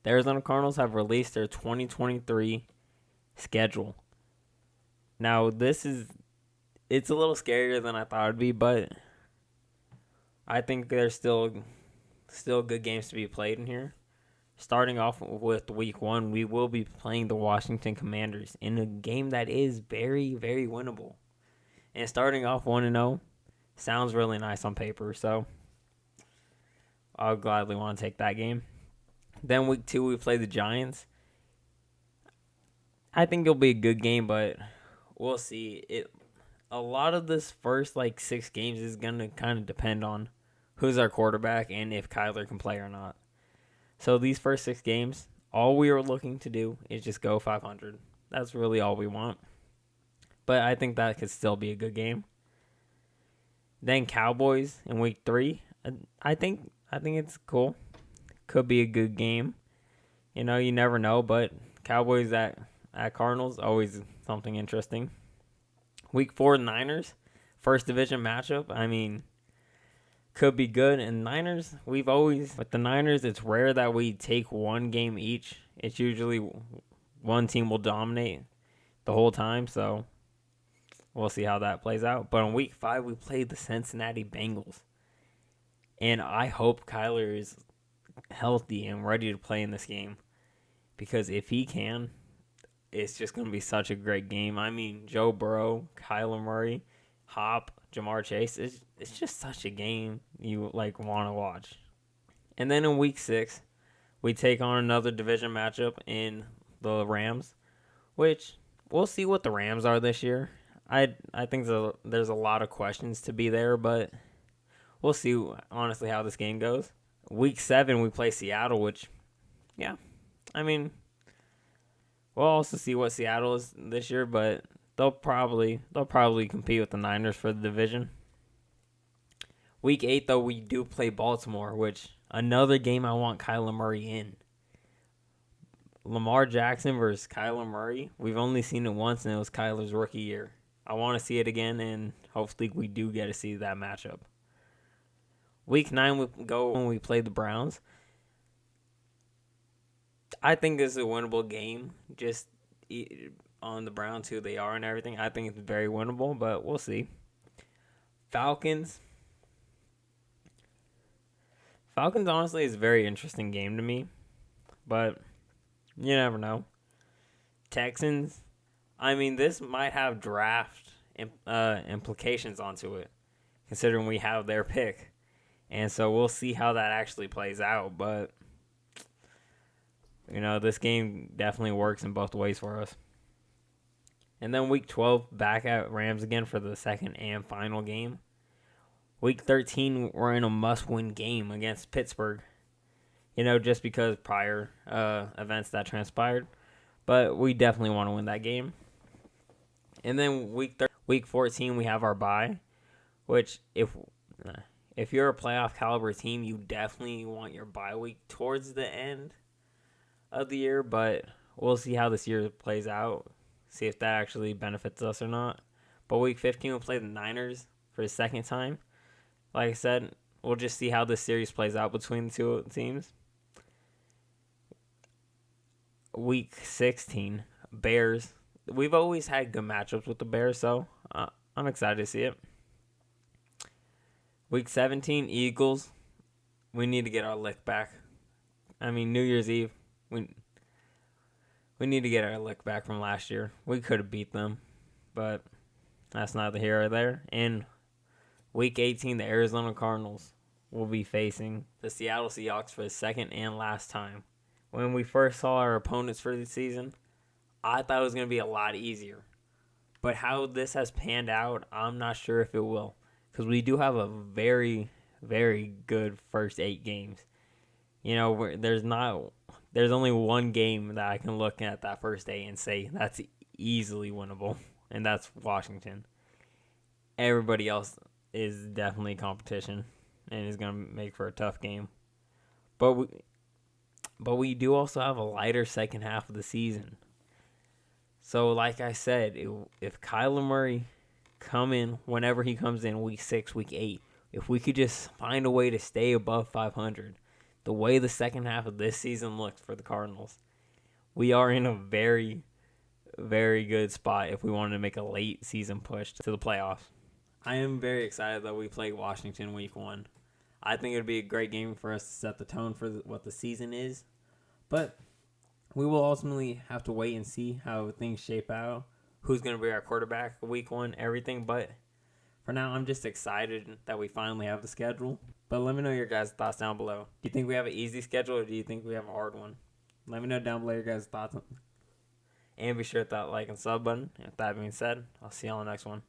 The Arizona Cardinals have released their 2023 schedule. Now, it's a little scarier than I thought it'd be, but I think there's still good games to be played in here. Starting off with week 1, we will be playing the Washington Commanders in a game that is very, very winnable. And starting off 1-0 sounds really nice on paper, so I'll gladly want to take that game. Then week 2, we play the Giants. I think it'll be a good game, but we'll see. A lot of this first 6 games is gonna kind of depend on who's our quarterback and if Kyler can play or not. So these first 6 games, all we are looking to do is just go 500. That's really all we want. But I think that could still be a good game. Then Cowboys in week 3. I think it's cool. Could be a good game. You never know, but Cowboys at Cardinals, always something interesting. Week 4, Niners, first division matchup. I mean, could be good. And Niners, with the Niners, it's rare that we take one game each. It's usually one team will dominate the whole time, so we'll see how that plays out. But in week 5, we played the Cincinnati Bengals. And I hope Kyler is healthy and ready to play in this game. Because if he can, it's just going to be such a great game. I mean, Joe Burrow, Kyler Murray, Hop, Jamar Chase. It's just such a game you want to watch. And then in week 6, we take on another division matchup in the Rams, which we'll see what the Rams are this year. I think there's a lot of questions to be there, but we'll see honestly how this game goes. Week 7, we play Seattle, which, yeah, I mean, we'll also see what Seattle is this year, but they'll probably compete with the Niners for the division. Week 8, though, we do play Baltimore, which another game I want Kyler Murray in. Lamar Jackson versus Kyler Murray. We've only seen it once, and it was Kyler's rookie year. I want to see it again, and hopefully we do get to see that matchup. Week 9, we go when we play the Browns. I think this is a winnable game, just on the Browns, who they are and everything. I think it's very winnable, but we'll see. Falcons, honestly, is a very interesting game to me, but you never know. Texans, I mean, this might have draft implications onto it, considering we have their pick. And so we'll see how that actually plays out, but this game definitely works in both ways for us. And then week 12, back at Rams again for the second and final game. Week 13, we're in a must-win game against Pittsburgh. Just because prior events that transpired. But we definitely want to win that game. And then week 14, we have our bye, which if you're a playoff caliber team, you definitely want your bye week towards the end of the year, but we'll see how this year plays out, see if that actually benefits us or not. But week 15, we'll play the Niners for the second time. Like I said, we'll just see how this series plays out between the two teams. Week 16, Bears. We've always had good matchups with the Bears, so I'm excited to see it. Week 17, Eagles. We need to get our lick back. I mean, New Year's Eve, we need to get our lick back from last year. We could have beat them, but that's neither here or there. And week 18, the Arizona Cardinals will be facing the Seattle Seahawks for the second and last time. When we first saw our opponents for the season, I thought it was going to be a lot easier. But how this has panned out, I'm not sure if it will. Because we do have a very, very good first 8 games. There's only one game that I can look at that first 8 and say that's easily winnable, and that's Washington. Everybody else is definitely competition and is going to make for a tough game. But we do also have a lighter second half of the season. So like I said, if Kyler Murray come in whenever he comes in week 6, week 8, if we could just find a way to stay above 500, the way the second half of this season looks for the Cardinals, we are in a very, very good spot if we wanted to make a late season push to the playoffs. I am very excited that we play Washington week 1. I think it would be a great game for us to set the tone for what the season is. But we will ultimately have to wait and see how things shape out, who's going to be our quarterback week 1, everything. But for now, I'm just excited that we finally have the schedule. But let me know your guys' thoughts down below. Do you think we have an easy schedule or do you think we have a hard one? Let me know down below your guys' thoughts. And be sure to hit that like and sub button. And with that being said, I'll see you on the next one.